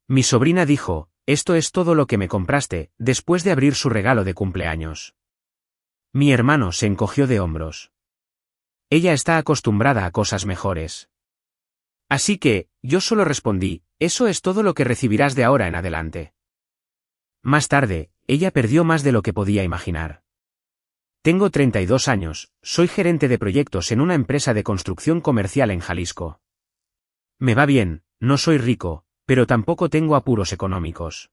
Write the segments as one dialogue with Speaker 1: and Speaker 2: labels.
Speaker 1: Mi sobrina dijo, «Esto es todo lo que me compraste», después de abrir su regalo de cumpleaños. Mi hermano se encogió de hombros. Ella está acostumbrada a cosas mejores. Así que, yo solo respondí, «Eso es todo lo que recibirás de ahora en adelante». Más tarde, ella perdió más de lo que podía imaginar. Tengo 32 años, soy gerente de proyectos en una empresa de construcción comercial en Jalisco. Me va bien, no soy rico, pero tampoco tengo apuros económicos.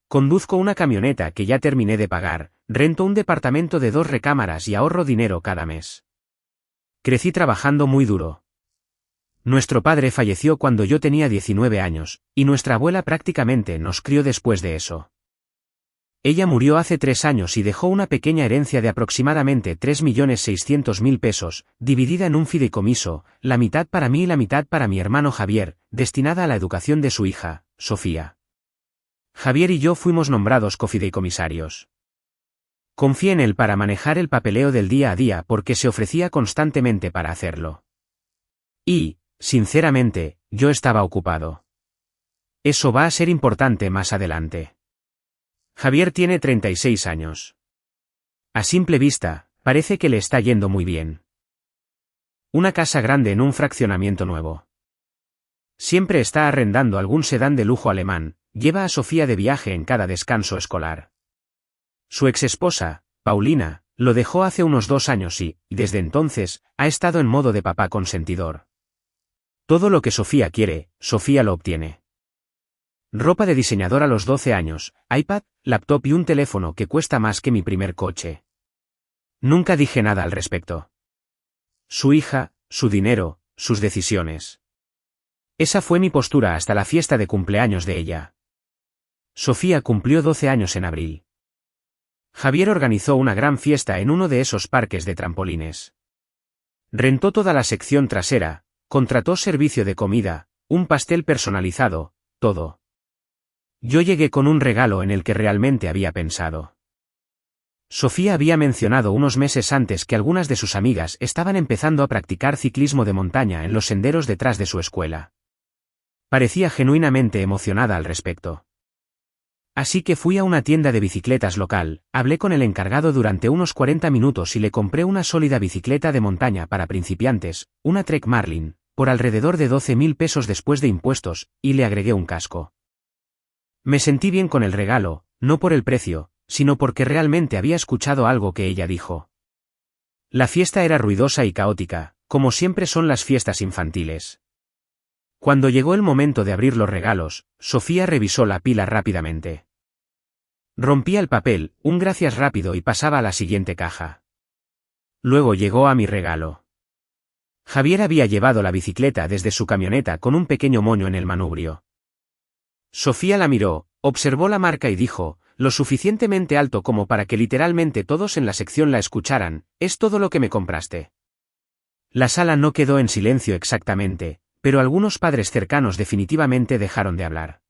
Speaker 1: Conduzco una camioneta que ya terminé de pagar, rento un departamento de 2 recámaras y ahorro dinero cada mes. Crecí trabajando muy duro. Nuestro padre falleció cuando yo tenía 19 años, y nuestra abuela prácticamente nos crió después de eso. Ella murió hace 3 años y dejó una pequeña herencia de aproximadamente 3.600.000 pesos, dividida en un fideicomiso, la mitad para mí y la mitad para mi hermano Javier, destinada a la educación de su hija, Sofía. Javier y yo fuimos nombrados cofideicomisarios. Confié en él para manejar el papeleo del día a día porque se ofrecía constantemente para hacerlo. Y, sinceramente, yo estaba ocupado. Eso va a ser importante más adelante. Javier tiene 36 años. A simple vista, parece que le está yendo muy bien. Una casa grande en un fraccionamiento nuevo. Siempre está arrendando algún sedán de lujo alemán, lleva a Sofía de viaje en cada descanso escolar. Su exesposa, Paulina, lo dejó hace unos 2 años y, desde entonces, ha estado en modo de papá consentidor. Todo lo que Sofía quiere, Sofía lo obtiene. Ropa de diseñador a los 12 años, iPad, laptop y un teléfono que cuesta más que mi primer coche. Nunca dije nada al respecto. Su hija, su dinero, sus decisiones. Esa fue mi postura hasta la fiesta de cumpleaños de ella. Sofía cumplió 12 años en abril. Javier organizó una gran fiesta en uno de esos parques de trampolines. Rentó toda la sección trasera, contrató servicio de comida, un pastel personalizado, todo. Yo llegué con un regalo en el que realmente había pensado. Sofía había mencionado unos meses antes que algunas de sus amigas estaban empezando a practicar ciclismo de montaña en los senderos detrás de su escuela. Parecía genuinamente emocionada al respecto. Así que fui a una tienda de bicicletas local, hablé con el encargado durante unos 40 minutos y le compré una sólida bicicleta de montaña para principiantes, una Trek Marlin, por alrededor de 12.000 pesos después de impuestos, y le agregué un casco. Me sentí bien con el regalo, no por el precio, sino porque realmente había escuchado algo que ella dijo. La fiesta era ruidosa y caótica, como siempre son las fiestas infantiles. Cuando llegó el momento de abrir los regalos, Sofía revisó la pila rápidamente. Rompía el papel, un gracias rápido y pasaba a la siguiente caja. Luego llegó a mi regalo. Javier había llevado la bicicleta desde su camioneta con un pequeño moño en el manubrio. Sofía la miró, observó la marca y dijo, lo suficientemente alto como para que literalmente todos en la sección la escucharan, «¿Es todo lo que me compraste?». La sala no quedó en silencio exactamente, pero algunos padres cercanos definitivamente dejaron de hablar.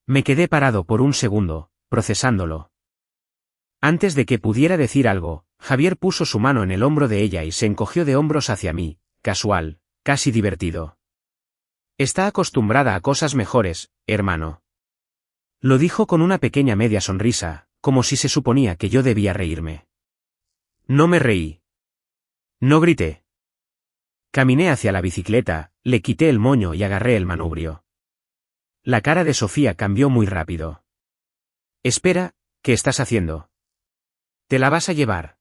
Speaker 1: Me quedé parado por un segundo, procesándolo. Antes de que pudiera decir algo, Javier puso su mano en el hombro de ella y se encogió de hombros hacia mí, casual, casi divertido. Está acostumbrada a cosas mejores, hermano. Lo dijo con una pequeña media sonrisa, como si se suponía que yo debía reírme. No me reí. No grité. Caminé hacia la bicicleta, le quité el moño y agarré el manubrio. La cara de Sofía cambió muy rápido. Espera, ¿qué estás haciendo? ¿Te la vas a llevar?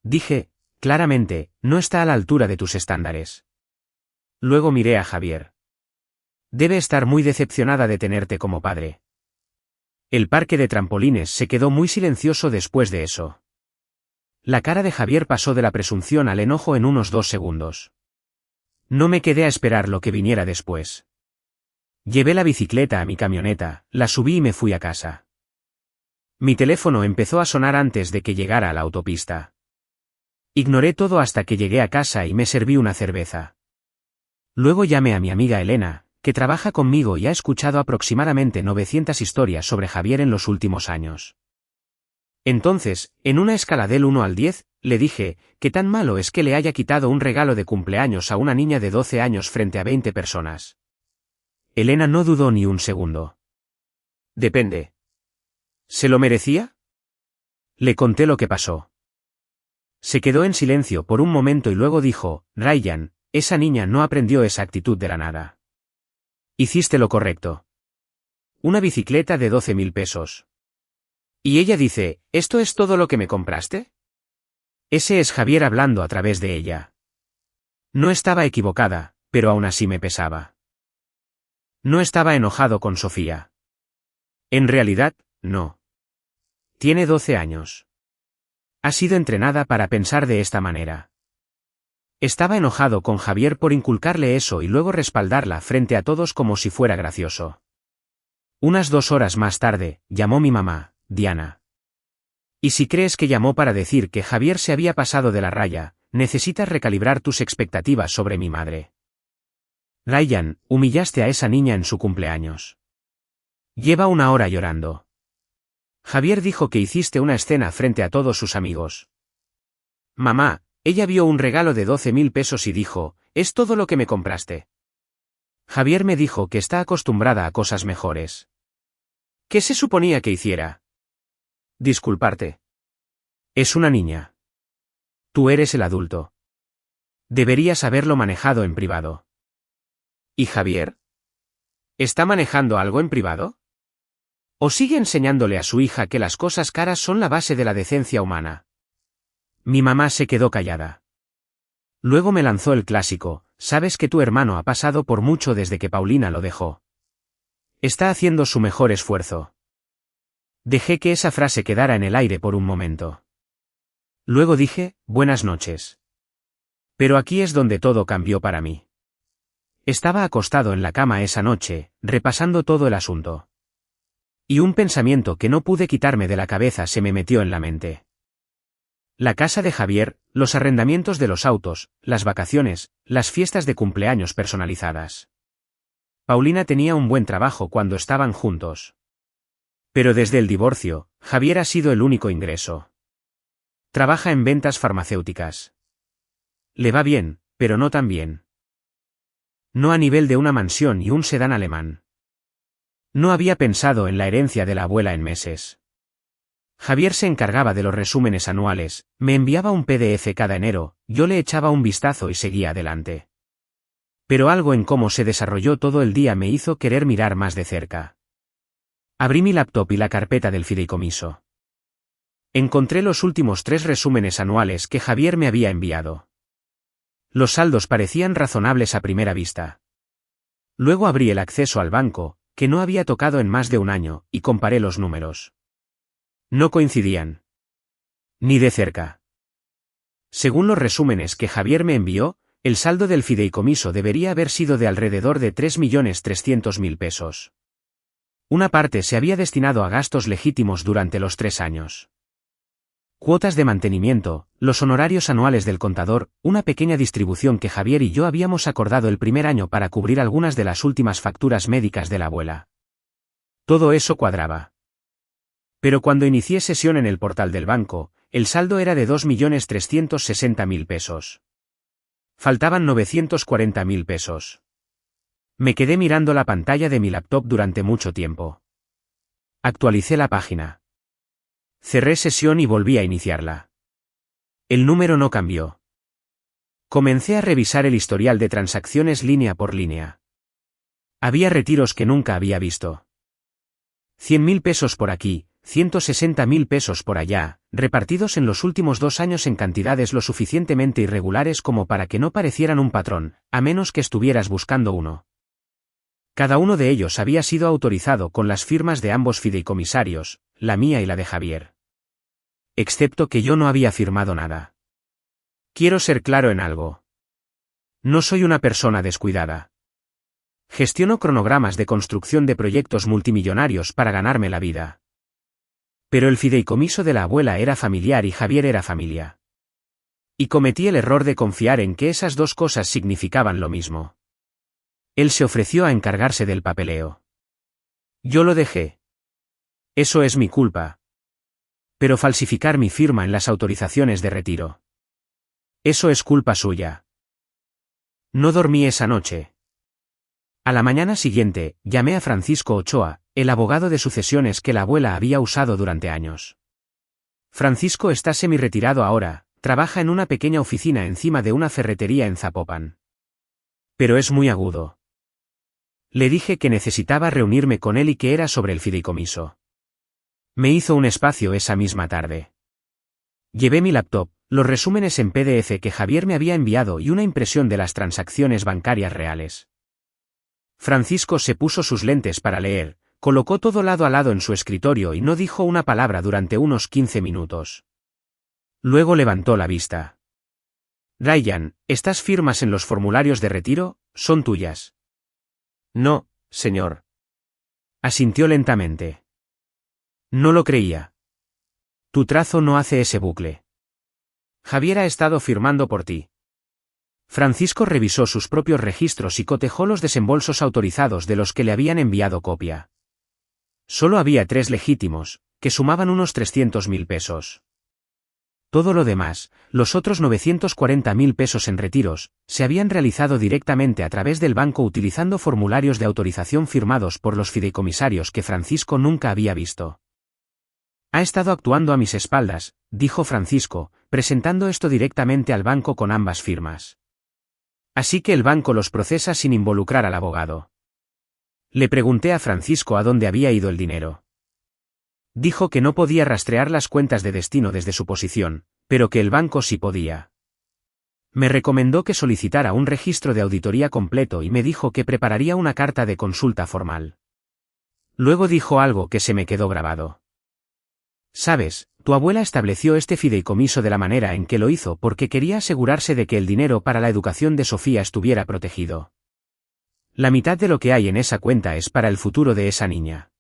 Speaker 1: Dije, claramente, no está a la altura de tus estándares. Luego miré a Javier. Debe estar muy decepcionada de tenerte como padre. El parque de trampolines se quedó muy silencioso después de eso. La cara de Javier pasó de la presunción al enojo en unos 2 segundos. No me quedé a esperar lo que viniera después. Llevé la bicicleta a mi camioneta, la subí y me fui a casa. Mi teléfono empezó a sonar antes de que llegara a la autopista. Ignoré todo hasta que llegué a casa y me serví una cerveza. Luego llamé a mi amiga Elena, que trabaja conmigo y ha escuchado aproximadamente 900 historias sobre Javier en los últimos años. Entonces, en una escala del 1 al 10, le dije, ¿qué tan malo es que le haya quitado un regalo de cumpleaños a una niña de 12 años frente a 20 personas? Elena no dudó ni un segundo. Depende. ¿Se lo merecía? Le conté lo que pasó. Se quedó en silencio por un momento y luego dijo, Ryan, esa niña no aprendió esa actitud de la nada. Hiciste lo correcto. Una bicicleta de 12.000 pesos. Y ella dice, ¿esto es todo lo que me compraste? Ese es Javier hablando a través de ella. No estaba equivocada, pero aún así me pesaba. No estaba enojado con Sofía. En realidad, no. Tiene 12 años. Ha sido entrenada para pensar de esta manera. Estaba enojado con Javier por inculcarle eso y luego respaldarla frente a todos como si fuera gracioso. Unas 2 horas más tarde, llamó mi mamá, Diana. Y si crees que llamó para decir que Javier se había pasado de la raya, necesitas recalibrar tus expectativas sobre mi madre. Ryan, humillaste a esa niña en su cumpleaños. Lleva 1 hora llorando. Javier dijo que hiciste una escena frente a todos sus amigos. Mamá, ella vio un regalo de 12.000 pesos y dijo, ¿es todo lo que me compraste? Javier me dijo que está acostumbrada a cosas mejores. ¿Qué se suponía que hiciera? Disculparte. Es una niña. Tú eres el adulto. Deberías haberlo manejado en privado. ¿Y Javier? ¿Está manejando algo en privado? ¿O sigue enseñándole a su hija que las cosas caras son la base de la decencia humana? Mi mamá se quedó callada. Luego me lanzó el clásico, sabes que tu hermano ha pasado por mucho desde que Paulina lo dejó. Está haciendo su mejor esfuerzo. Dejé que esa frase quedara en el aire por un momento. Luego dije, buenas noches. Pero aquí es donde todo cambió para mí. Estaba acostado en la cama esa noche, repasando todo el asunto. Y un pensamiento que no pude quitarme de la cabeza se me metió en la mente. La casa de Javier, los arrendamientos de los autos, las vacaciones, las fiestas de cumpleaños personalizadas. Paulina tenía un buen trabajo cuando estaban juntos. Pero desde el divorcio, Javier ha sido el único ingreso. Trabaja en ventas farmacéuticas. Le va bien, pero no tan bien. No a nivel de una mansión y un sedán alemán. No había pensado en la herencia de la abuela en meses. Javier se encargaba de los resúmenes anuales, me enviaba un PDF cada enero, yo le echaba un vistazo y seguía adelante. Pero algo en cómo se desarrolló todo el día me hizo querer mirar más de cerca. Abrí mi laptop y la carpeta del fideicomiso. Encontré los últimos 3 resúmenes anuales que Javier me había enviado. Los saldos parecían razonables a primera vista. Luego abrí el acceso al banco, que no había tocado en más de un año, y comparé los números. No coincidían. Ni de cerca. Según los resúmenes que Javier me envió, el saldo del fideicomiso debería haber sido de alrededor de 3.300.000 pesos. Una parte se había destinado a gastos legítimos durante los 3 años. Cuotas de mantenimiento, los honorarios anuales del contador, una pequeña distribución que Javier y yo habíamos acordado el primer año para cubrir algunas de las últimas facturas médicas de la abuela. Todo eso cuadraba. Pero cuando inicié sesión en el portal del banco, el saldo era de 2.360.000 pesos. Faltaban 940.000 pesos. Me quedé mirando la pantalla de mi laptop durante mucho tiempo. Actualicé la página. Cerré sesión y volví a iniciarla. El número no cambió. Comencé a revisar el historial de transacciones línea por línea. Había retiros que nunca había visto. 100.000 pesos por aquí, 160.000 pesos por allá, repartidos en los últimos 2 años en cantidades lo suficientemente irregulares como para que no parecieran un patrón, a menos que estuvieras buscando uno. Cada uno de ellos había sido autorizado con las firmas de ambos fideicomisarios, la mía y la de Javier. Excepto que yo no había firmado nada. Quiero ser claro en algo. No soy una persona descuidada. Gestiono cronogramas de construcción de proyectos multimillonarios para ganarme la vida. Pero el fideicomiso de la abuela era familiar y Javier era familia. Y cometí el error de confiar en que esas dos cosas significaban lo mismo. Él se ofreció a encargarse del papeleo. Yo lo dejé. Eso es mi culpa. Pero falsificar mi firma en las autorizaciones de retiro. Eso es culpa suya. No dormí esa noche. A la mañana siguiente, llamé a Francisco Ochoa, el abogado de sucesiones que la abuela había usado durante años. Francisco está semi-retirado ahora, trabaja en una pequeña oficina encima de una ferretería en Zapopan. Pero es muy agudo. Le dije que necesitaba reunirme con él y que era sobre el fideicomiso. Me hizo un espacio esa misma tarde. Llevé mi laptop, los resúmenes en PDF que Javier me había enviado y una impresión de las transacciones bancarias reales. Francisco se puso sus lentes para leer, colocó todo lado a lado en su escritorio y no dijo una palabra durante unos 15 minutos. Luego levantó la vista. Ryan, ¿estas firmas en los formularios de retiro son tuyas? No, señor. Asintió lentamente. No lo creía. Tu trazo no hace ese bucle. Javier ha estado firmando por ti. Francisco revisó sus propios registros y cotejó los desembolsos autorizados de los que le habían enviado copia. Solo había 3 legítimos, que sumaban unos 300.000 pesos. Todo lo demás, los otros 940.000 pesos en retiros, se habían realizado directamente a través del banco utilizando formularios de autorización firmados por los fideicomisarios que Francisco nunca había visto. Ha estado actuando a mis espaldas, dijo Francisco, presentando esto directamente al banco con ambas firmas. Así que el banco los procesa sin involucrar al abogado. Le pregunté a Francisco a dónde había ido el dinero. Dijo que no podía rastrear las cuentas de destino desde su posición, pero que el banco sí podía. Me recomendó que solicitara un registro de auditoría completo y me dijo que prepararía una carta de consulta formal. Luego dijo algo que se me quedó grabado. Sabes, tu abuela estableció este fideicomiso de la manera en que lo hizo porque quería asegurarse de que el dinero para la educación de Sofía estuviera protegido. La mitad de lo que hay en esa cuenta es para el futuro de esa niña.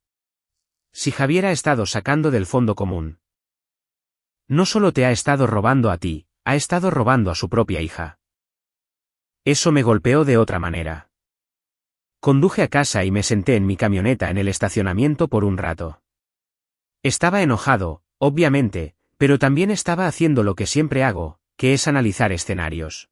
Speaker 1: Si Javier ha estado sacando del fondo común, no solo te ha estado robando a ti, ha estado robando a su propia hija. Eso me golpeó de otra manera. Conduje a casa y me senté en mi camioneta en el estacionamiento por un rato. Estaba enojado, obviamente, pero también estaba haciendo lo que siempre hago, que es analizar escenarios.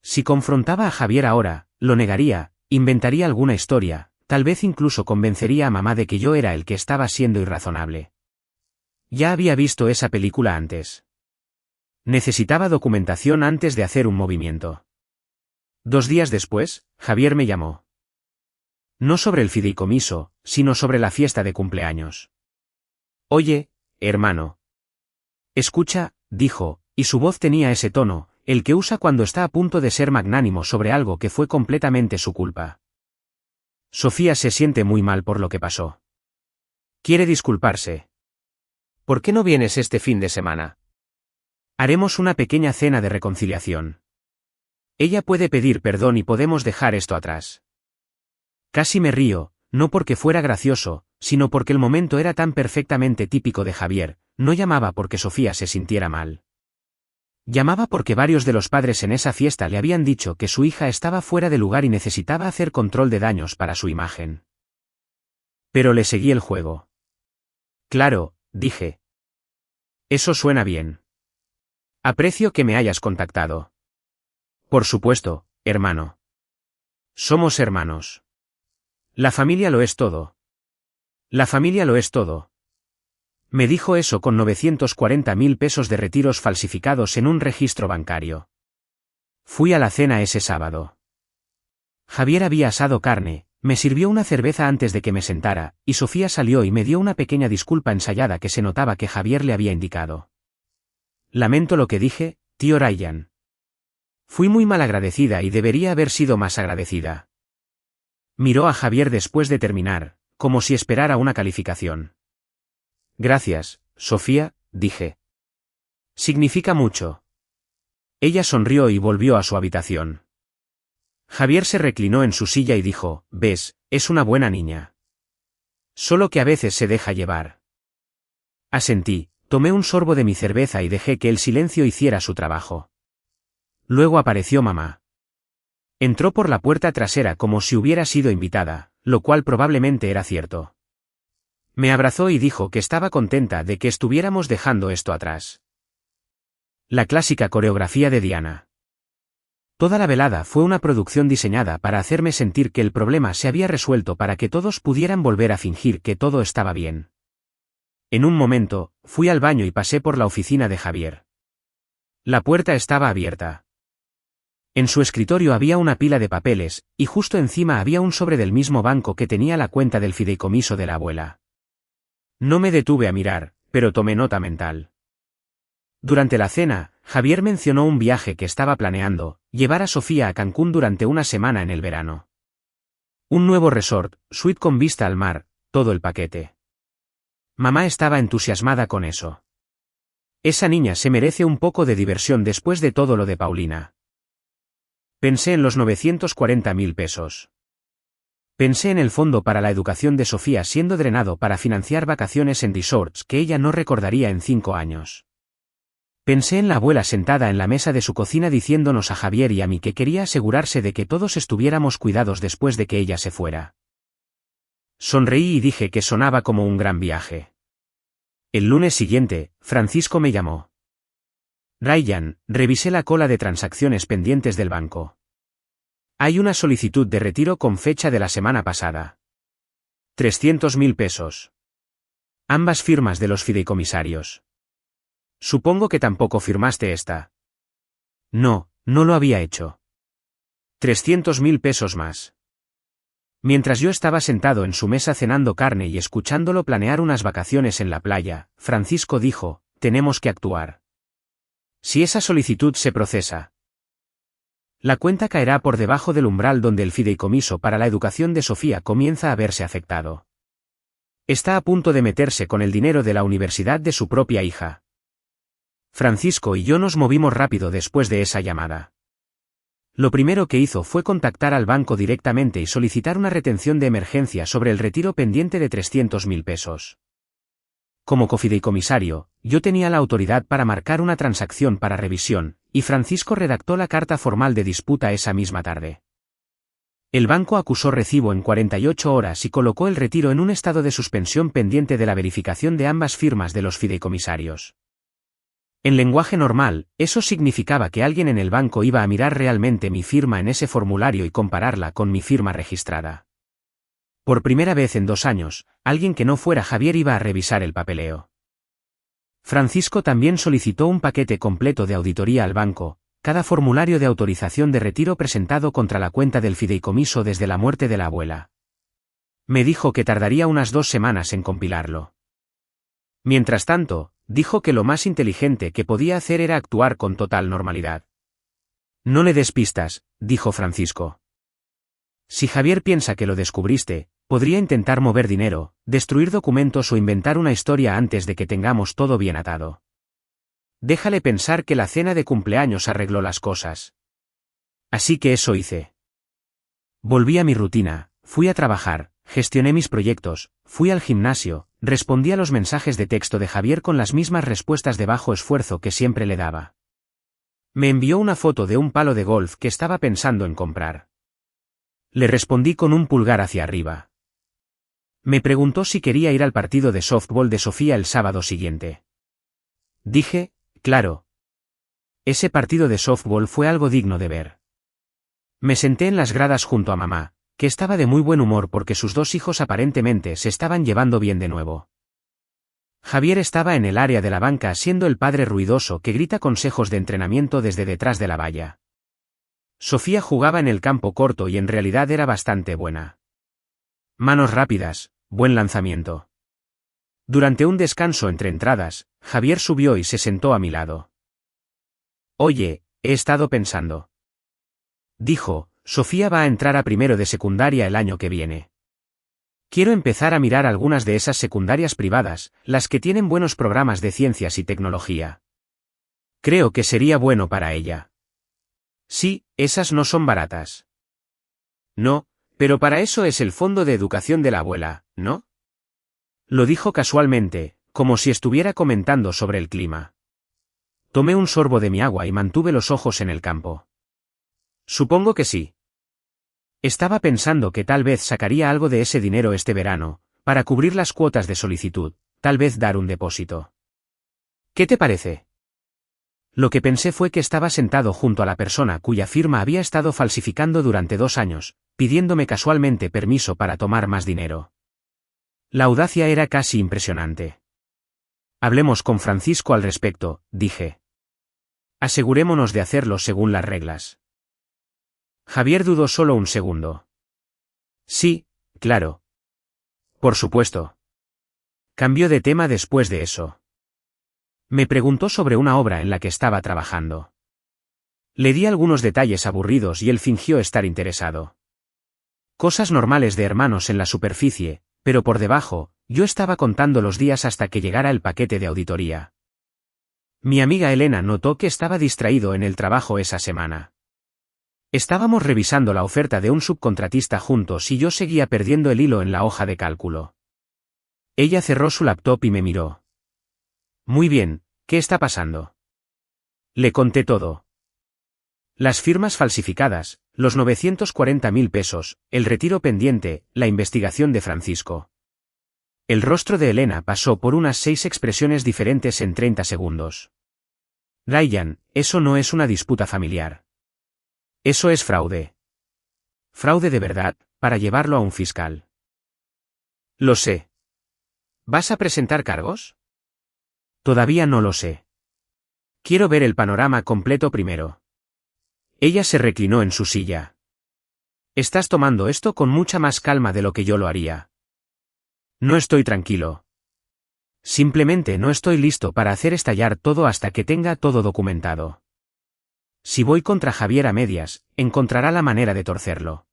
Speaker 1: Si confrontaba a Javier ahora, lo negaría, inventaría alguna historia, tal vez incluso convencería a mamá de que yo era el que estaba siendo irrazonable. Ya había visto esa película antes. Necesitaba documentación antes de hacer un movimiento. 2 días después, Javier me llamó. No sobre el fideicomiso, sino sobre la fiesta de cumpleaños. Oye, hermano. Escucha, dijo, y su voz tenía ese tono, el que usa cuando está a punto de ser magnánimo sobre algo que fue completamente su culpa. Sofía se siente muy mal por lo que pasó. Quiere disculparse. ¿Por qué no vienes este fin de semana? Haremos una pequeña cena de reconciliación. Ella puede pedir perdón y podemos dejar esto atrás. Casi me río, no porque fuera gracioso, sino porque el momento era tan perfectamente típico de Javier. No llamaba porque Sofía se sintiera mal. Llamaba porque varios de los padres en esa fiesta le habían dicho que su hija estaba fuera de lugar y necesitaba hacer control de daños para su imagen. Pero le seguí el juego. Claro, dije. Eso suena bien. Aprecio que me hayas contactado. Por supuesto, hermano. Somos hermanos. La familia lo es todo. La familia lo es todo. Me dijo eso con 940.000 pesos de retiros falsificados en un registro bancario. Fui a la cena ese sábado. Javier había asado carne, me sirvió una cerveza antes de que me sentara, y Sofía salió y me dio una pequeña disculpa ensayada que se notaba que Javier le había indicado. Lamento lo que dije, tío Ryan. Fui muy mal agradecida y debería haber sido más agradecida. Miró a Javier después de terminar, como si esperara una calificación. Gracias, Sofía, dije. Significa mucho. Ella sonrió y volvió a su habitación. Javier se reclinó en su silla y dijo, «Ves, es una buena niña. Solo que a veces se deja llevar». Asentí, tomé un sorbo de mi cerveza y dejé que el silencio hiciera su trabajo. Luego apareció mamá. Entró por la puerta trasera como si hubiera sido invitada, lo cual probablemente era cierto. Me abrazó y dijo que estaba contenta de que estuviéramos dejando esto atrás. La clásica coreografía de Diana. Toda la velada fue una producción diseñada para hacerme sentir que el problema se había resuelto para que todos pudieran volver a fingir que todo estaba bien. En un momento, fui al baño y pasé por la oficina de Javier. La puerta estaba abierta. En su escritorio había una pila de papeles, y justo encima había un sobre del mismo banco que tenía la cuenta del fideicomiso de la abuela. No me detuve a mirar, pero tomé nota mental. Durante la cena, Javier mencionó un viaje que estaba planeando, llevar a Sofía a Cancún durante una semana en el verano. Un nuevo resort, suite con vista al mar, todo el paquete. Mamá estaba entusiasmada con eso. Esa niña se merece un poco de diversión después de todo lo de Paulina. Pensé en los 940.000 pesos. Pensé en el fondo para la educación de Sofía siendo drenado para financiar vacaciones en resorts que ella no recordaría en 5 años. Pensé en la abuela sentada en la mesa de su cocina diciéndonos a Javier y a mí que quería asegurarse de que todos estuviéramos cuidados después de que ella se fuera. Sonreí y dije que sonaba como un gran viaje. El lunes siguiente, Francisco me llamó. Ryan, revisé la cola de transacciones pendientes del banco. Hay una solicitud de retiro con fecha de la semana pasada. 300.000 pesos. Ambas firmas de los fideicomisarios. Supongo que tampoco firmaste esta. No, no lo había hecho. 300.000 pesos más. Mientras yo estaba sentado en su mesa cenando carne y escuchándolo planear unas vacaciones en la playa, Francisco dijo, tenemos que actuar. Si esa solicitud se procesa, la cuenta caerá por debajo del umbral donde el fideicomiso para la educación de Sofía comienza a verse afectado. Está a punto de meterse con el dinero de la universidad de su propia hija. Francisco y yo nos movimos rápido después de esa llamada. Lo primero que hizo fue contactar al banco directamente y solicitar una retención de emergencia sobre el retiro pendiente de 300.000 pesos. Como cofideicomisario, yo tenía la autoridad para marcar una transacción para revisión, y Francisco redactó la carta formal de disputa esa misma tarde. El banco acusó recibo en 48 horas y colocó el retiro en un estado de suspensión pendiente de la verificación de ambas firmas de los fideicomisarios. En lenguaje normal, eso significaba que alguien en el banco iba a mirar realmente mi firma en ese formulario y compararla con mi firma registrada. Por primera vez en 2 años, alguien que no fuera Javier iba a revisar el papeleo. Francisco también solicitó un paquete completo de auditoría al banco, cada formulario de autorización de retiro presentado contra la cuenta del fideicomiso desde la muerte de la abuela. Me dijo que tardaría unas 2 semanas en compilarlo. Mientras tanto, dijo que lo más inteligente que podía hacer era actuar con total normalidad. No le des pistas, dijo Francisco. Si Javier piensa que lo descubriste, podría intentar mover dinero, destruir documentos o inventar una historia antes de que tengamos todo bien atado. Déjale pensar que la cena de cumpleaños arregló las cosas. Así que eso hice. Volví a mi rutina, fui a trabajar, gestioné mis proyectos, fui al gimnasio, respondí a los mensajes de texto de Javier con las mismas respuestas de bajo esfuerzo que siempre le daba. Me envió una foto de un palo de golf que estaba pensando en comprar. Le respondí con un pulgar hacia arriba. Me preguntó si quería ir al partido de softball de Sofía el sábado siguiente. Dije, claro. Ese partido de softball fue algo digno de ver. Me senté en las gradas junto a mamá, que estaba de muy buen humor porque sus 2 hijos aparentemente se estaban llevando bien de nuevo. Javier estaba en el área de la banca siendo el padre ruidoso que grita consejos de entrenamiento desde detrás de la valla. Sofía jugaba en el campo corto y en realidad era bastante buena. Manos rápidas, buen lanzamiento. Durante un descanso entre entradas, Javier subió y se sentó a mi lado. Oye, he estado pensando. Dijo, Sofía va a entrar a primero de secundaria el año que viene. Quiero empezar a mirar algunas de esas secundarias privadas, las que tienen buenos programas de ciencias y tecnología. Creo que sería bueno para ella. Sí, esas no son baratas. No, pero para eso es el fondo de educación de la abuela, ¿no? Lo dijo casualmente, como si estuviera comentando sobre el clima. Tomé un sorbo de mi agua y mantuve los ojos en el campo. Supongo que sí. Estaba pensando que tal vez sacaría algo de ese dinero este verano, para cubrir las cuotas de solicitud, tal vez dar un depósito. ¿Qué te parece? Lo que pensé fue que estaba sentado junto a la persona cuya firma había estado falsificando durante 2 años, pidiéndome casualmente permiso para tomar más dinero. La audacia era casi impresionante. Hablemos con Francisco al respecto, dije. Asegurémonos de hacerlo según las reglas. Javier dudó solo un segundo. Sí, claro. Por supuesto. Cambió de tema después de eso. Me preguntó sobre una obra en la que estaba trabajando. Le di algunos detalles aburridos y él fingió estar interesado. Cosas normales de hermanos en la superficie, pero por debajo, yo estaba contando los días hasta que llegara el paquete de auditoría. Mi amiga Elena notó que estaba distraído en el trabajo esa semana. Estábamos revisando la oferta de un subcontratista juntos y yo seguía perdiendo el hilo en la hoja de cálculo. Ella cerró su laptop y me miró. Muy bien, ¿qué está pasando? Le conté todo. Las firmas falsificadas, los 940.000 pesos, el retiro pendiente, la investigación de Francisco. El rostro de Elena pasó por unas 6 expresiones diferentes en 30 segundos. Ryan, eso no es una disputa familiar. Eso es fraude. Fraude de verdad, para llevarlo a un fiscal. Lo sé. ¿Vas a presentar cargos? Todavía no lo sé. Quiero ver el panorama completo primero. Ella se reclinó en su silla. Estás tomando esto con mucha más calma de lo que yo lo haría. No estoy tranquilo. Simplemente no estoy listo para hacer estallar todo hasta que tenga todo documentado. Si voy contra Javier a medias, encontrará la manera de torcerlo.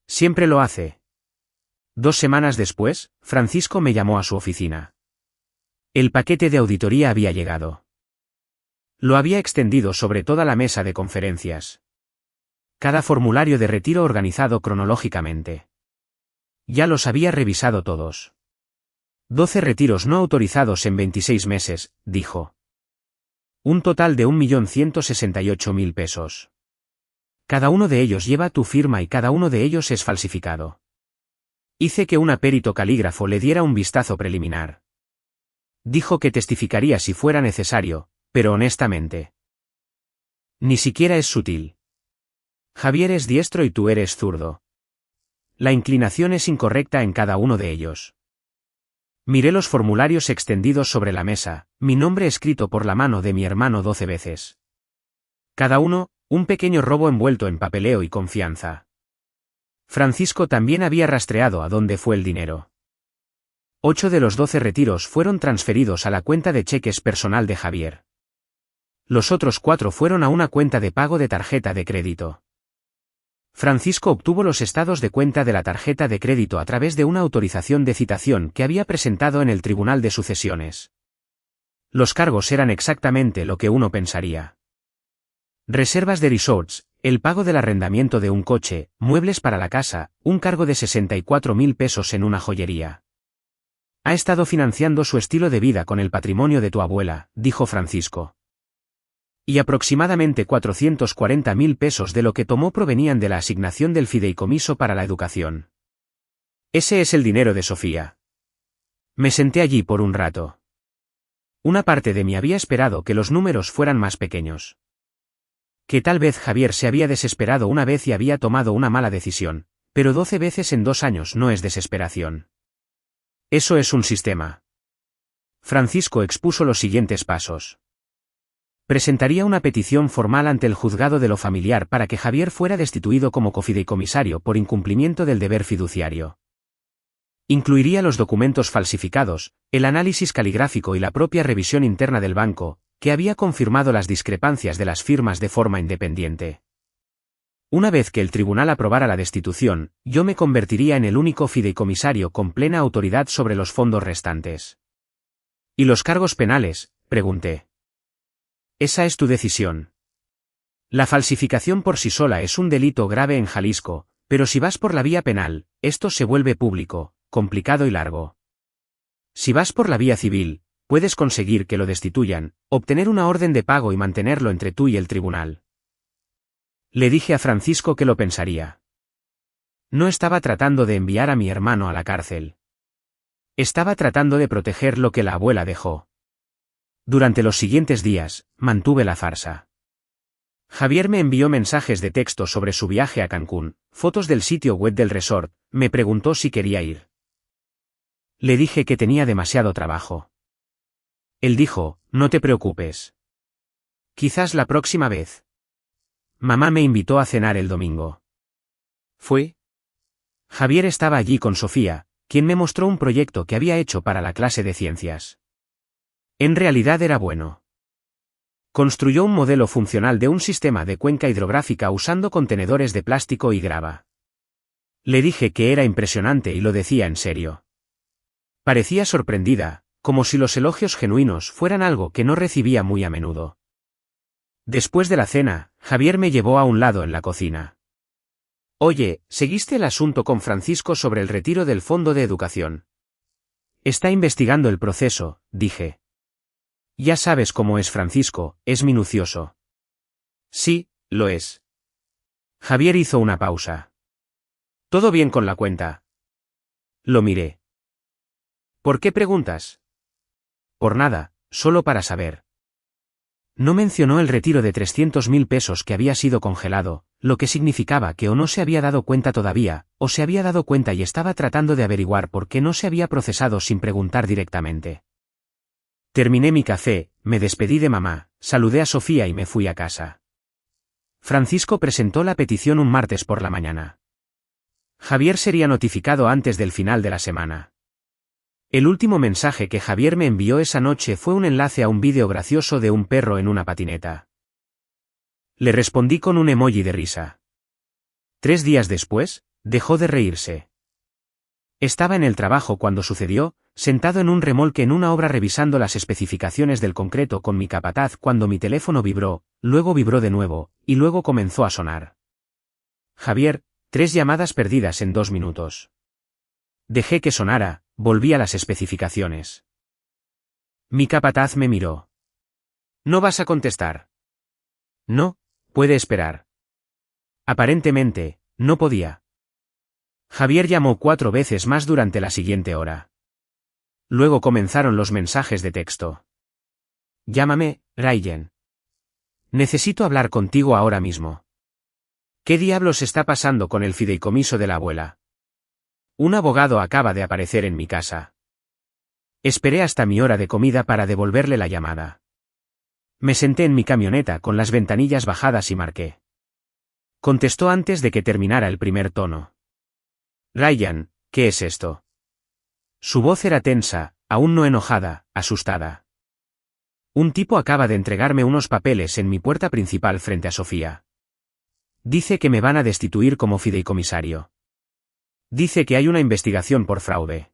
Speaker 1: Siempre lo hace. 2 semanas después, Francisco me llamó a su oficina. El paquete de auditoría había llegado. Lo había extendido sobre toda la mesa de conferencias. Cada formulario de retiro organizado cronológicamente. Ya los había revisado todos. 12 retiros no autorizados en 26 meses, dijo. Un total de 1.168.000 pesos. Cada uno de ellos lleva tu firma y cada uno de ellos es falsificado. Hice que un perito calígrafo le diera un vistazo preliminar. Dijo que testificaría si fuera necesario, pero honestamente. Ni siquiera es sutil. Javier es diestro y tú eres zurdo. La inclinación es incorrecta en cada uno de ellos. Miré los formularios extendidos sobre la mesa, mi nombre escrito por la mano de mi hermano 12 veces. Cada uno, un pequeño robo envuelto en papeleo y confianza. Francisco también había rastreado a dónde fue el dinero. 8 de los 12 retiros fueron transferidos a la cuenta de cheques personal de Javier. Los otros 4 fueron a una cuenta de pago de tarjeta de crédito. Francisco obtuvo los estados de cuenta de la tarjeta de crédito a través de una autorización de citación que había presentado en el Tribunal de Sucesiones. Los cargos eran exactamente lo que uno pensaría. Reservas de resorts, el pago del arrendamiento de un coche, muebles para la casa, un cargo de 64.000 pesos en una joyería. Ha estado financiando su estilo de vida con el patrimonio de tu abuela, dijo Francisco. Y aproximadamente 440.000 pesos de lo que tomó provenían de la asignación del fideicomiso para la educación. Ese es el dinero de Sofía. Me senté allí por un rato. Una parte de mí había esperado que los números fueran más pequeños. Que tal vez Javier se había desesperado una vez y había tomado una mala decisión, pero 12 veces en 2 años no es desesperación. Eso es un sistema. Francisco expuso los siguientes pasos. Presentaría una petición formal ante el juzgado de lo familiar para que Javier fuera destituido como cofideicomisario por incumplimiento del deber fiduciario. Incluiría los documentos falsificados, el análisis caligráfico y la propia revisión interna del banco, que había confirmado las discrepancias de las firmas de forma independiente. Una vez que el tribunal aprobara la destitución, yo me convertiría en el único fideicomisario con plena autoridad sobre los fondos restantes. ¿Y los cargos penales?, pregunté. Esa es tu decisión. La falsificación por sí sola es un delito grave en Jalisco, pero si vas por la vía penal, esto se vuelve público, complicado y largo. Si vas por la vía civil, puedes conseguir que lo destituyan, obtener una orden de pago y mantenerlo entre tú y el tribunal. Le dije a Francisco que lo pensaría. No estaba tratando de enviar a mi hermano a la cárcel. Estaba tratando de proteger lo que la abuela dejó. Durante los siguientes días, mantuve la farsa. Javier me envió mensajes de texto sobre su viaje a Cancún, fotos del sitio web del resort, me preguntó si quería ir. Le dije que tenía demasiado trabajo. Él dijo, no te preocupes. Quizás la próxima vez. Mamá me invitó a cenar el domingo. ¿Fue? Javier estaba allí con Sofía, quien me mostró un proyecto que había hecho para la clase de ciencias. En realidad era bueno. Construyó un modelo funcional de un sistema de cuenca hidrográfica usando contenedores de plástico y grava. Le dije que era impresionante y lo decía en serio. Parecía sorprendida, como si los elogios genuinos fueran algo que no recibía muy a menudo. Después de la cena, Javier me llevó a un lado en la cocina. Oye, ¿seguiste el asunto con Francisco sobre el retiro del Fondo de Educación? Está investigando el proceso, dije. Ya sabes cómo es Francisco, es minucioso. Sí, lo es. Javier hizo una pausa. ¿Todo bien con la cuenta? Lo miré. ¿Por qué preguntas? Por nada, solo para saber. No mencionó el retiro de 300.000 pesos que había sido congelado, lo que significaba que o no se había dado cuenta todavía, o se había dado cuenta y estaba tratando de averiguar por qué no se había procesado sin preguntar directamente. Terminé mi café, me despedí de mamá, saludé a Sofía y me fui a casa. Francisco presentó la petición un martes por la mañana. Javier sería notificado antes del final de la semana. El último mensaje que Javier me envió esa noche fue un enlace a un vídeo gracioso de un perro en una patineta. Le respondí con un emoji de risa. 3 días después, dejó de reírse. Estaba en el trabajo cuando sucedió, sentado en un remolque en una obra revisando las especificaciones del concreto con mi capataz cuando mi teléfono vibró, luego vibró de nuevo, y luego comenzó a sonar. Javier, 3 llamadas perdidas en 2 minutos. Dejé que sonara, volví a las especificaciones. Mi capataz me miró. ¿No vas a contestar? No, puede esperar. Aparentemente, no podía. Javier llamó 4 veces más durante la siguiente hora. Luego comenzaron los mensajes de texto. Llámame, Ryan. Necesito hablar contigo ahora mismo. ¿Qué diablos está pasando con el fideicomiso de la abuela? Un abogado acaba de aparecer en mi casa. Esperé hasta mi hora de comida para devolverle la llamada. Me senté en mi camioneta con las ventanillas bajadas y marqué. Contestó antes de que terminara el primer tono. Ryan, ¿qué es esto? Su voz era tensa, aún no enojada, asustada. Un tipo acaba de entregarme unos papeles en mi puerta principal frente a Sofía. Dice que me van a destituir como fideicomisario. Dice que hay una investigación por fraude.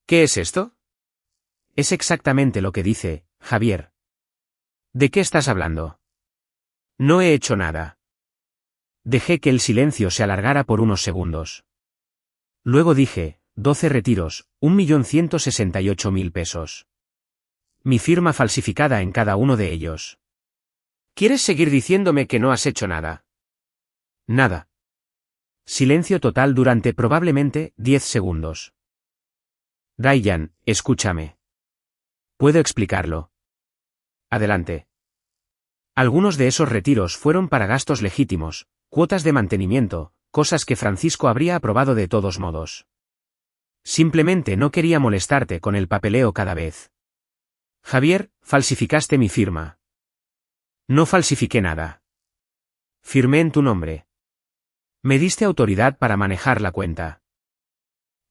Speaker 1: ¿Qué es esto? Es exactamente lo que dice, Javier. ¿De qué estás hablando? No he hecho nada. Dejé que el silencio se alargara por unos segundos. Luego dije, 12 retiros, 1.168.000 pesos. Mi firma falsificada en cada uno de ellos. ¿Quieres seguir diciéndome que no has hecho nada? Nada. Silencio total durante probablemente 10 segundos. Ryan, escúchame. ¿Puedo explicarlo? Adelante. Algunos de esos retiros fueron para gastos legítimos, cuotas de mantenimiento, cosas que Francisco habría aprobado de todos modos. Simplemente no quería molestarte con el papeleo cada vez. Javier, falsificaste mi firma. No falsifiqué nada. Firmé en tu nombre. Me diste autoridad para manejar la cuenta.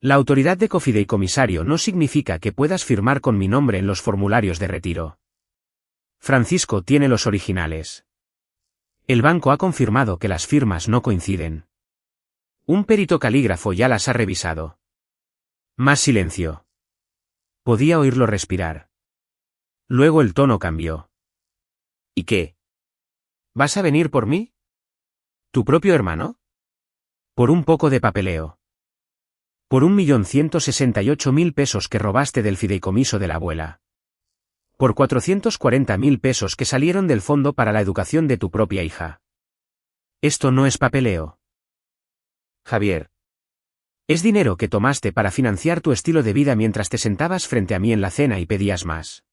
Speaker 1: La autoridad de cofideicomisario no significa que puedas firmar con mi nombre en los formularios de retiro. Francisco tiene los originales. El banco ha confirmado que las firmas no coinciden. Un perito calígrafo ya las ha revisado. Más silencio. Podía oírlo respirar. Luego el tono cambió. ¿Y qué? ¿Vas a venir por mí? ¿Tu propio hermano? Por un poco de papeleo. Por 1.168.000 pesos que robaste del fideicomiso de la abuela. Por 440.000 pesos que salieron del fondo para la educación de tu propia hija. Esto no es papeleo. Javier. Es dinero que tomaste para financiar tu estilo de vida mientras te sentabas frente a mí en la cena y pedías más.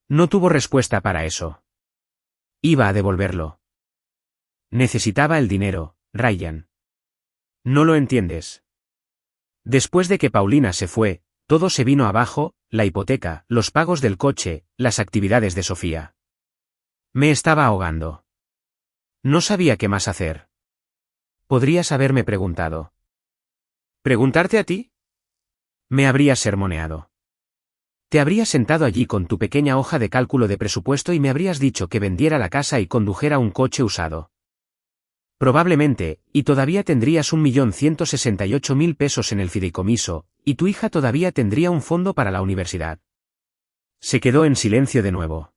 Speaker 1: No tuvo respuesta para eso. Iba a devolverlo. Necesitaba el dinero, Ryan. No lo entiendes. Después de que Paulina se fue, todo se vino abajo, la hipoteca, los pagos del coche, las actividades de Sofía. Me estaba ahogando. No sabía qué más hacer. Podrías haberme preguntado. ¿Preguntarte a ti? Me habrías sermoneado. Te habrías sentado allí con tu pequeña hoja de cálculo de presupuesto y me habrías dicho que vendiera la casa y condujera un coche usado. Probablemente, y todavía tendrías 1.168.000 pesos en el fideicomiso, y tu hija todavía tendría un fondo para la universidad. Se quedó en silencio de nuevo.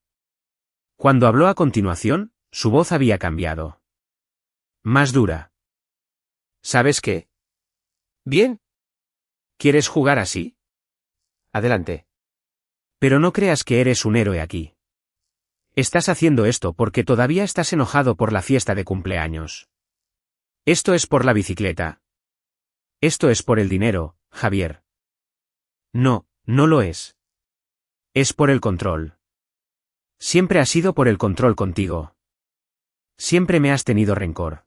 Speaker 1: Cuando habló a continuación, su voz había cambiado. Más dura. ¿Sabes qué? Bien. ¿Quieres jugar así? Adelante. Pero no creas que eres un héroe aquí. Estás haciendo esto porque todavía estás enojado por la fiesta de cumpleaños. Esto es por la bicicleta. Esto es por el dinero, Javier. No, no lo es. Es por el control. Siempre ha sido por el control contigo. Siempre me has tenido rencor.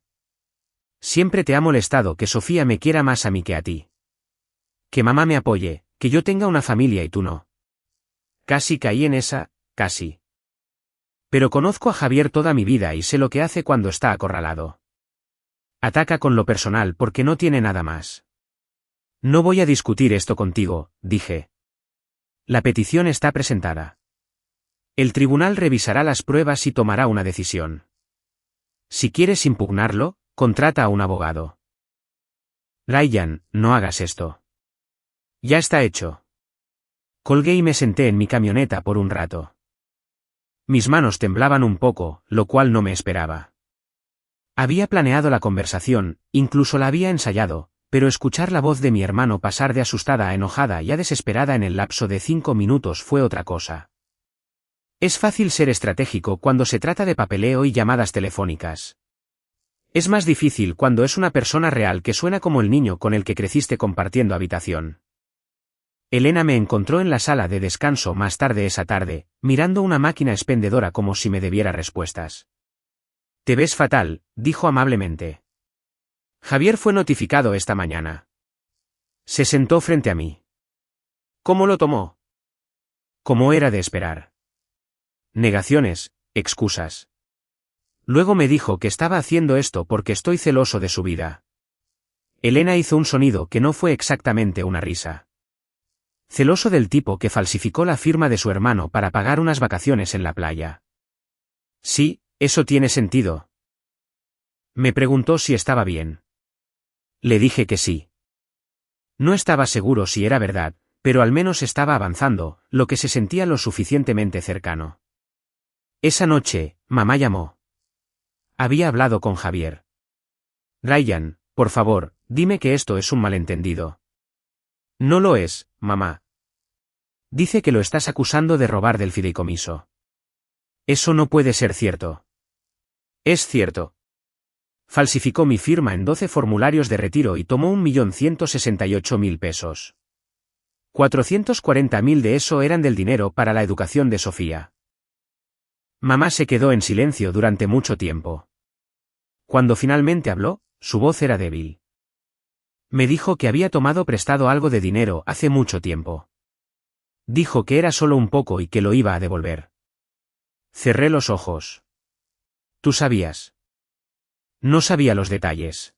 Speaker 1: Siempre te ha molestado que Sofía me quiera más a mí que a ti. Que mamá me apoye, que yo tenga una familia y tú no. Casi caí en esa, casi. Pero conozco a Javier toda mi vida y sé lo que hace cuando está acorralado. Ataca con lo personal porque no tiene nada más. No voy a discutir esto contigo, dije. La petición está presentada. El tribunal revisará las pruebas y tomará una decisión. Si quieres impugnarlo, contrata a un abogado. Ryan, no hagas esto. Ya está hecho. Colgué y me senté en mi camioneta por un rato. Mis manos temblaban un poco, lo cual no me esperaba. Había planeado la conversación, incluso la había ensayado, pero escuchar la voz de mi hermano pasar de asustada a enojada y a desesperada en el lapso de 5 minutos fue otra cosa. Es fácil ser estratégico cuando se trata de papeleo y llamadas telefónicas. Es más difícil cuando es una persona real que suena como el niño con el que creciste compartiendo habitación. Elena me encontró en la sala de descanso más tarde esa tarde, mirando una máquina expendedora como si me debiera respuestas. Te ves fatal, dijo amablemente. Javier fue notificado esta mañana. Se sentó frente a mí. ¿Cómo lo tomó? Como era de esperar. Negaciones, excusas. Luego me dijo que estaba haciendo esto porque estoy celoso de su vida. Elena hizo un sonido que no fue exactamente una risa. Celoso del tipo que falsificó la firma de su hermano para pagar unas vacaciones en la playa. Sí, eso tiene sentido. Me preguntó si estaba bien. Le dije que sí. No estaba seguro si era verdad, pero al menos estaba avanzando, lo que se sentía lo suficientemente cercano. Esa noche, mamá llamó. Había hablado con Javier. Ryan, por favor, dime que esto es un malentendido. No lo es, mamá. Dice que lo estás acusando de robar del fideicomiso. Eso no puede ser cierto. Es cierto. Falsificó mi firma en 12 formularios de retiro y tomó 1.168.000 pesos. 440.000 de eso eran del dinero para la educación de Sofía. Mamá se quedó en silencio durante mucho tiempo. Cuando finalmente habló, su voz era débil. Me dijo que había tomado prestado algo de dinero hace mucho tiempo. Dijo que era solo un poco y que lo iba a devolver. Cerré los ojos. ¿Tú sabías? No sabía los detalles.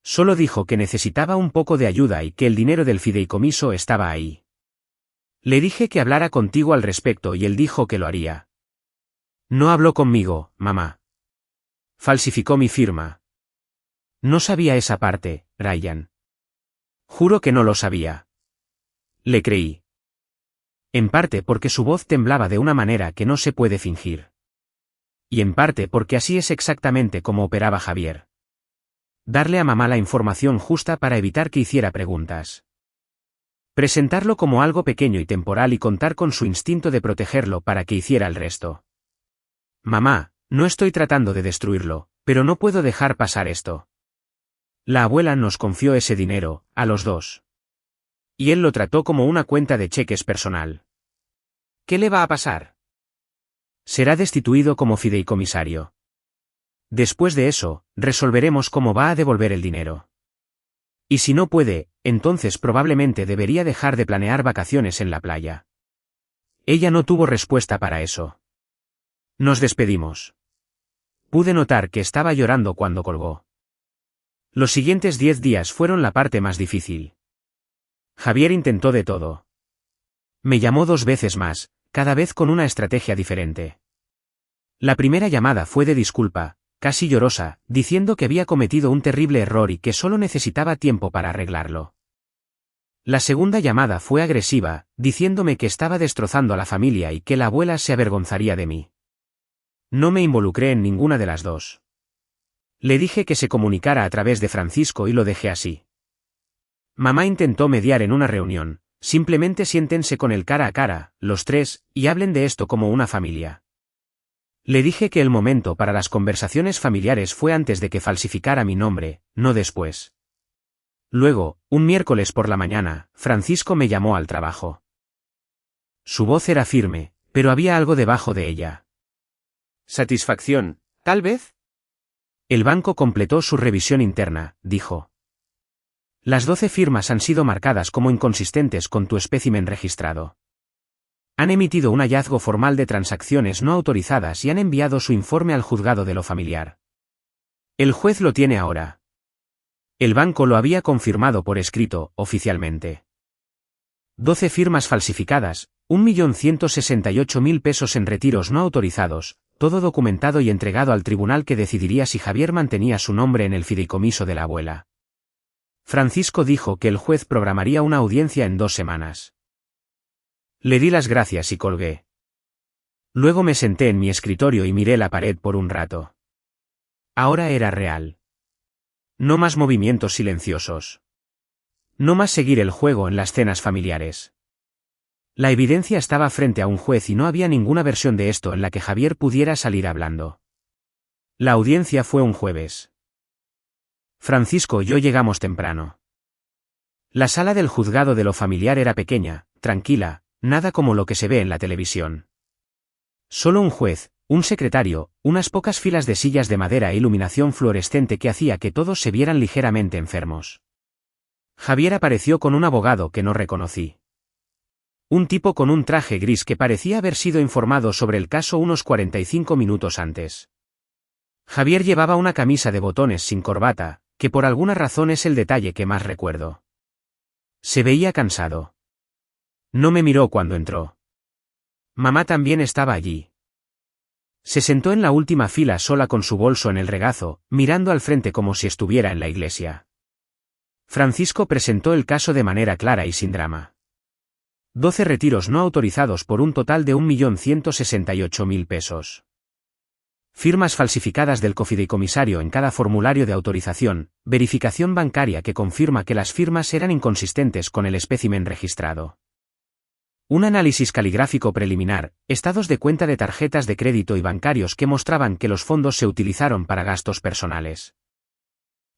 Speaker 1: Solo dijo que necesitaba un poco de ayuda y que el dinero del fideicomiso estaba ahí. Le dije que hablara contigo al respecto y él dijo que lo haría. No habló conmigo, mamá. Falsificó mi firma. No sabía esa parte, Ryan. Juro que no lo sabía. Le creí. En parte porque su voz temblaba de una manera que no se puede fingir. Y en parte porque así es exactamente como operaba Javier. Darle a mamá la información justa para evitar que hiciera preguntas. Presentarlo como algo pequeño y temporal y contar con su instinto de protegerlo para que hiciera el resto. Mamá, no estoy tratando de destruirlo, pero no puedo dejar pasar esto. La abuela nos confió ese dinero, a los dos. Y él lo trató como una cuenta de cheques personal. ¿Qué le va a pasar? Será destituido como fideicomisario. Después de eso, resolveremos cómo va a devolver el dinero. Y si no puede, entonces probablemente debería dejar de planear vacaciones en la playa. Ella no tuvo respuesta para eso. Nos despedimos. Pude notar que estaba llorando cuando colgó. Los siguientes 10 días fueron la parte más difícil. Javier intentó de todo. Me llamó 2 veces más, cada vez con una estrategia diferente. La primera llamada fue de disculpa, casi llorosa, diciendo que había cometido un terrible error y que solo necesitaba tiempo para arreglarlo. La segunda llamada fue agresiva, diciéndome que estaba destrozando a la familia y que la abuela se avergonzaría de mí. No me involucré en ninguna de las dos. Le dije que se comunicara a través de Francisco y lo dejé así. Mamá intentó mediar en una reunión. Simplemente siéntense con él cara a cara, los tres, y hablen de esto como una familia. Le dije que el momento para las conversaciones familiares fue antes de que falsificara mi nombre, no después. Luego, un miércoles por la mañana, Francisco me llamó al trabajo. Su voz era firme, pero había algo debajo de ella.
Speaker 2: ¿Satisfacción, tal vez?
Speaker 1: El banco completó su revisión interna, dijo. Las 12 firmas han sido marcadas como inconsistentes con tu espécimen registrado. Han emitido un hallazgo formal de transacciones no autorizadas y han enviado su informe al juzgado de lo familiar. El juez lo tiene ahora. El banco lo había confirmado por escrito, oficialmente. 12 firmas falsificadas, 1.168.000 pesos en retiros no autorizados, todo documentado y entregado al tribunal que decidiría si Javier mantenía su nombre en el fideicomiso de la abuela. Francisco dijo que el juez programaría una audiencia en 2 semanas. Le di las gracias y colgué. Luego me senté en mi escritorio y miré la pared por un rato. Ahora era real. No más movimientos silenciosos. No más seguir el juego en las cenas familiares. La evidencia estaba frente a un juez y no había ninguna versión de esto en la que Javier pudiera salir hablando. La audiencia fue un jueves. Francisco y yo llegamos temprano. La sala del juzgado de lo familiar era pequeña, tranquila, nada como lo que se ve en la televisión. Solo un juez, un secretario, unas pocas filas de sillas de madera e iluminación fluorescente que hacía que todos se vieran ligeramente enfermos. Javier apareció con un abogado que no reconocí. Un tipo con un traje gris que parecía haber sido informado sobre el caso unos 45 minutos antes. Javier llevaba una camisa de botones sin corbata, que por alguna razón es el detalle que más recuerdo. Se veía cansado. No me miró cuando entró. Mamá también estaba allí. Se sentó en la última fila sola con su bolso en el regazo, mirando al frente como si estuviera en la iglesia. Francisco presentó el caso de manera clara y sin drama. 12 retiros no autorizados por un total de 1.168.000 pesos. Firmas falsificadas del cofideicomisario en cada formulario de autorización, verificación bancaria que confirma que las firmas eran inconsistentes con el espécimen registrado. Un análisis caligráfico preliminar, estados de cuenta de tarjetas de crédito y bancarios que mostraban que los fondos se utilizaron para gastos personales.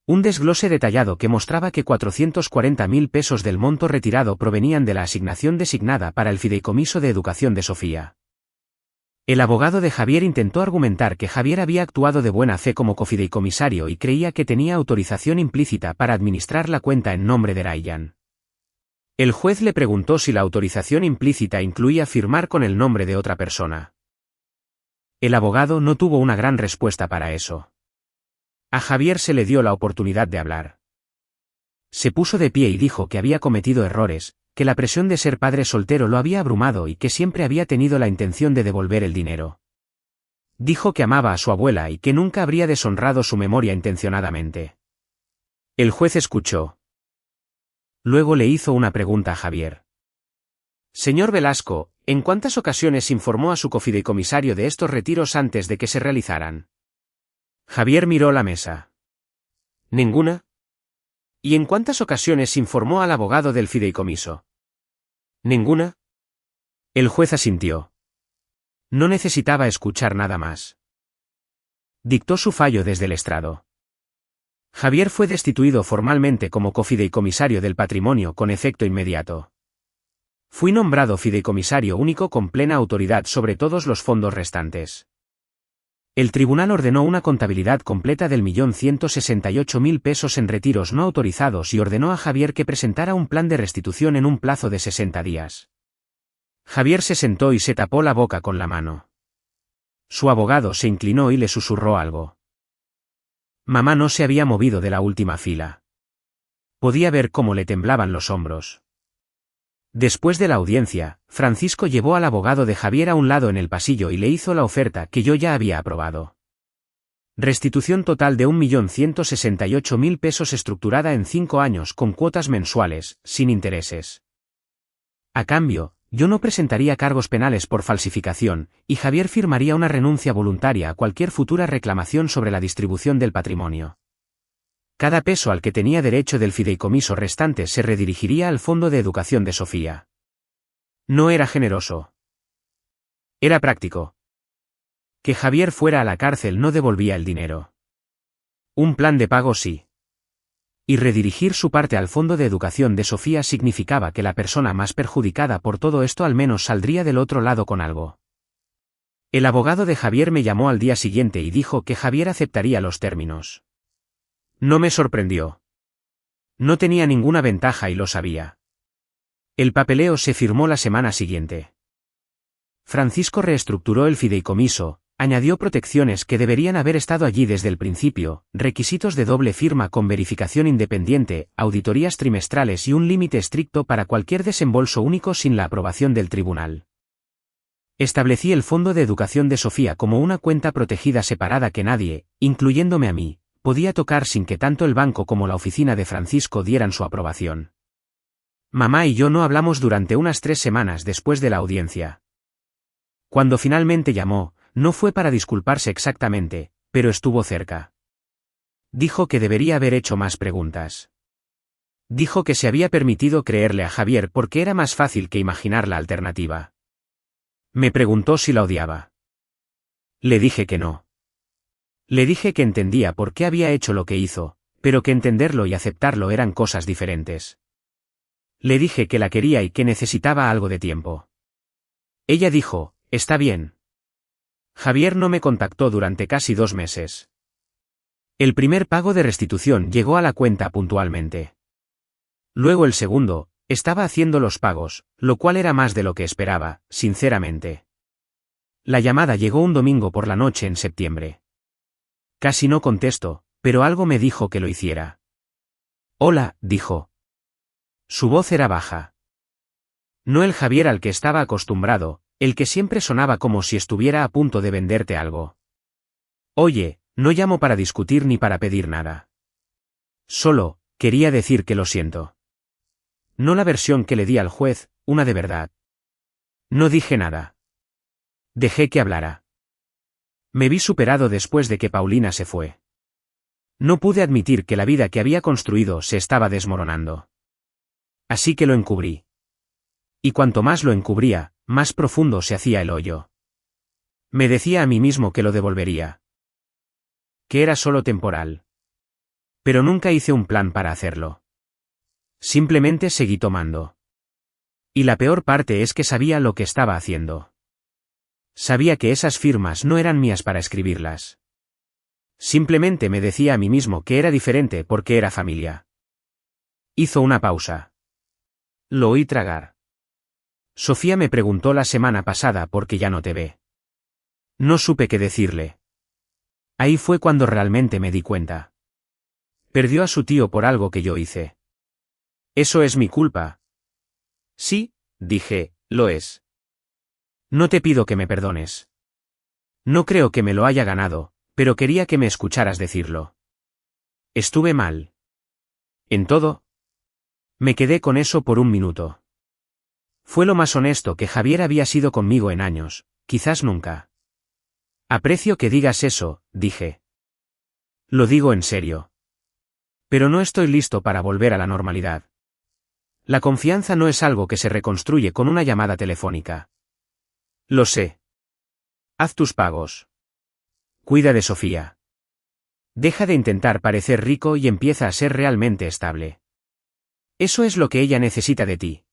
Speaker 1: Un desglose detallado que mostraba que 440.000 pesos del monto retirado provenían de la asignación designada para el fideicomiso de educación de Sofía. El abogado de Javier intentó argumentar que Javier había actuado de buena fe como cofideicomisario y creía que tenía autorización implícita para administrar la cuenta en nombre de Ryan. El juez le preguntó si la autorización implícita incluía firmar con el nombre de otra persona. El abogado no tuvo una gran respuesta para eso. A Javier se le dio la oportunidad de hablar. Se puso de pie y dijo que había cometido errores, que la presión de ser padre soltero lo había abrumado y que siempre había tenido la intención de devolver el dinero. Dijo que amaba a su abuela y que nunca habría deshonrado su memoria intencionadamente. El juez escuchó. Luego le hizo una pregunta a Javier. Señor Velasco, ¿en cuántas ocasiones informó a su cofideicomisario de estos retiros antes de que se realizaran? Javier miró la mesa. ¿Ninguna? ¿Y en cuántas ocasiones informó al abogado del fideicomiso? ¿Ninguna? El juez asintió. No necesitaba escuchar nada más. Dictó su fallo desde el estrado. Javier fue destituido formalmente como cofideicomisario del patrimonio con efecto inmediato. Fui nombrado fideicomisario único con plena autoridad sobre todos los fondos restantes. El tribunal ordenó una contabilidad completa del 1.168.000 pesos en retiros no autorizados y ordenó a Javier que presentara un plan de restitución en un plazo de 60 días. Javier se sentó y se tapó la boca con la mano. Su abogado se inclinó y le susurró algo. Mamá no se había movido de la última fila. Podía ver cómo le temblaban los hombros. Después de la audiencia, Francisco llevó al abogado de Javier a un lado en el pasillo y le hizo la oferta que yo ya había aprobado. Restitución total de 1.168.000 pesos estructurada en 5 años con cuotas mensuales, sin intereses. A cambio, yo no presentaría cargos penales por falsificación, y Javier firmaría una renuncia voluntaria a cualquier futura reclamación sobre la distribución del patrimonio. Cada peso al que tenía derecho del fideicomiso restante se redirigiría al Fondo de Educación de Sofía. No era generoso. Era práctico. Que Javier fuera a la cárcel no devolvía el dinero. Un plan de pago sí. Y redirigir su parte al Fondo de Educación de Sofía significaba que la persona más perjudicada por todo esto al menos saldría del otro lado con algo. El abogado de Javier me llamó al día siguiente y dijo que Javier aceptaría los términos. No me sorprendió. No tenía ninguna ventaja y lo sabía. El papeleo se firmó la semana siguiente. Francisco reestructuró el fideicomiso, añadió protecciones que deberían haber estado allí desde el principio, requisitos de doble firma con verificación independiente, auditorías trimestrales y un límite estricto para cualquier desembolso único sin la aprobación del tribunal. Establecí el Fondo de Educación de Sofía como una cuenta protegida separada que nadie, incluyéndome a mí, podía tocar sin que tanto el banco como la oficina de Francisco dieran su aprobación. Mamá y yo no hablamos durante unas 3 semanas después de la audiencia. Cuando finalmente llamó, no fue para disculparse exactamente, pero estuvo cerca. Dijo que debería haber hecho más preguntas. Dijo que se había permitido creerle a Javier porque era más fácil que imaginar la alternativa. Me preguntó si la odiaba. Le dije que no. Le dije que entendía por qué había hecho lo que hizo, pero que entenderlo y aceptarlo eran cosas diferentes. Le dije que la quería y que necesitaba algo de tiempo. Ella dijo, está bien. Javier no me contactó durante casi 2 meses. El primer pago de restitución llegó a la cuenta puntualmente. Luego el segundo, estaba haciendo los pagos, lo cual era más de lo que esperaba, sinceramente. La llamada llegó un domingo por la noche en septiembre. Casi no contesto, pero algo me dijo que lo hiciera. Hola, dijo. Su voz era baja. No el Javier al que estaba acostumbrado, el que siempre sonaba como si estuviera a punto de venderte algo. Oye, no llamo para discutir ni para pedir nada. Solo, quería decir que lo siento. No la versión que le di al juez, una de verdad. No dije nada. Dejé que hablara. Me vi superado después de que Paulina se fue. No pude admitir que la vida que había construido se estaba desmoronando. Así que lo encubrí. Y cuanto más lo encubría, más profundo se hacía el hoyo. Me decía a mí mismo que lo devolvería. Que era solo temporal. Pero nunca hice un plan para hacerlo. Simplemente seguí tomando. Y la peor parte es que sabía lo que estaba haciendo. Sabía que esas firmas no eran mías para escribirlas. Simplemente me decía a mí mismo que era diferente porque era familia. Hizo una pausa. Lo oí tragar. Sofía me preguntó la semana pasada por qué ya no te ve. No supe qué decirle. Ahí fue cuando realmente me di cuenta. Perdió a su tío por algo que yo hice. ¿Eso es mi culpa? Sí, dije, lo es. No te pido que me perdones. No creo que me lo haya ganado, pero quería que me escucharas decirlo. Estuve mal. ¿En todo? Me quedé con eso por un minuto. Fue lo más honesto que Javier había sido conmigo en años, quizás nunca. Aprecio que digas eso, dije. Lo digo en serio. Pero no estoy listo para volver a la normalidad. La confianza no es algo que se reconstruye con una llamada telefónica. Lo sé. Haz tus pagos. Cuida de Sofía. Deja de intentar parecer rico y empieza a ser realmente estable. Eso es lo que ella necesita de ti.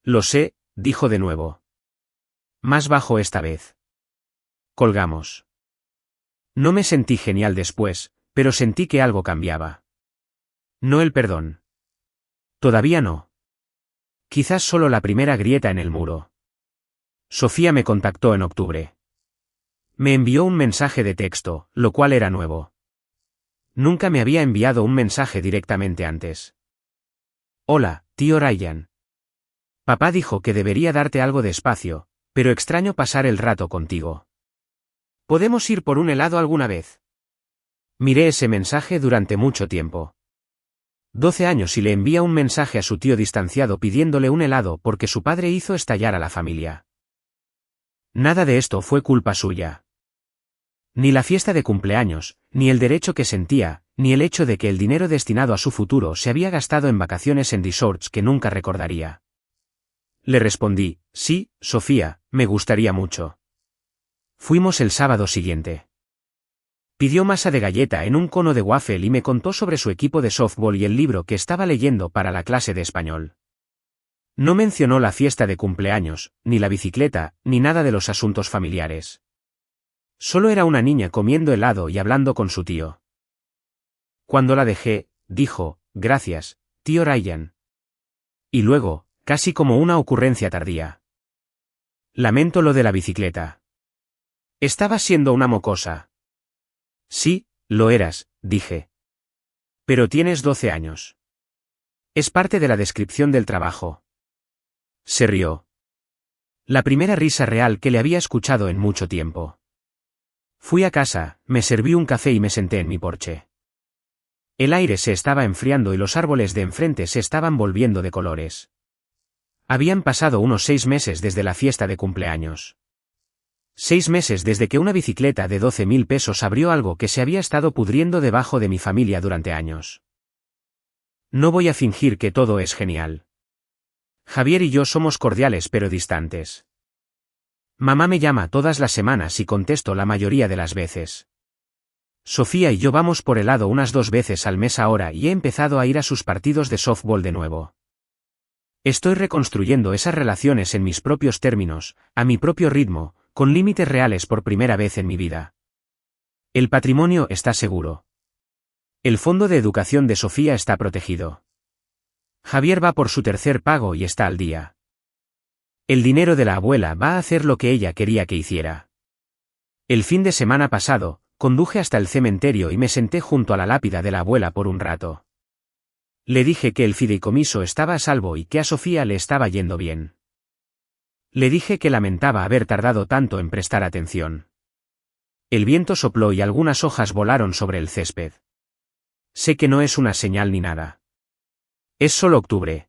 Speaker 1: Lo sé, dijo de nuevo. Más bajo esta vez. Colgamos. No me sentí genial después, pero sentí que algo cambiaba. No el perdón. Todavía no. Quizás solo la primera grieta en el muro. Sofía me contactó en octubre. Me envió un mensaje de texto, lo cual era nuevo. Nunca me había enviado un mensaje directamente antes. Hola, tío Ryan. Papá dijo que debería darte algo de espacio, pero extraño pasar el rato contigo. ¿Podemos ir por un helado alguna vez? Miré ese mensaje durante mucho tiempo. 12 años y le envía un mensaje a su tío distanciado pidiéndole un helado porque su padre hizo estallar a la familia. Nada de esto fue culpa suya. Ni la fiesta de cumpleaños, ni el derecho que sentía, ni el hecho de que el dinero destinado a su futuro se había gastado en vacaciones en resorts que nunca recordaría. Le respondí, sí, Sofía, me gustaría mucho. Fuimos el sábado siguiente. Pidió masa de galleta en un cono de waffle y me contó sobre su equipo de softball y el libro que estaba leyendo para la clase de español. No mencionó la fiesta de cumpleaños, ni la bicicleta, ni nada de los asuntos familiares. Solo era una niña comiendo helado y hablando con su tío. Cuando la dejé, dijo, gracias, tío Ryan. Y luego, casi como una ocurrencia tardía. Lamento lo de la bicicleta. Estaba siendo una mocosa. Sí, lo eras, dije. Pero tienes 12 años. Es parte de la descripción del trabajo. Se rió. La primera risa real que le había escuchado en mucho tiempo. Fui a casa, me serví un café y me senté en mi porche. El aire se estaba enfriando y los árboles de enfrente se estaban volviendo de colores. Habían pasado unos 6 meses desde la fiesta de cumpleaños. 6 meses desde que una bicicleta de 12.000 pesos abrió algo que se había estado pudriendo debajo de mi familia durante años. No voy a fingir que todo es genial. Javier y yo somos cordiales pero distantes. Mamá me llama todas las semanas y contesto la mayoría de las veces. Sofía y yo vamos por helado unas 2 veces al mes ahora y he empezado a ir a sus partidos de softball de nuevo. Estoy reconstruyendo esas relaciones en mis propios términos, a mi propio ritmo, con límites reales por primera vez en mi vida. El patrimonio está seguro. El fondo de educación de Sofía está protegido. Javier va por su tercer pago y está al día. El dinero de la abuela va a hacer lo que ella quería que hiciera. El fin de semana pasado, conduje hasta el cementerio y me senté junto a la lápida de la abuela por un rato. Le dije que el fideicomiso estaba a salvo y que a Sofía le estaba yendo bien. Le dije que lamentaba haber tardado tanto en prestar atención. El viento sopló y algunas hojas volaron sobre el césped. Sé que no es una señal ni nada. Es solo octubre.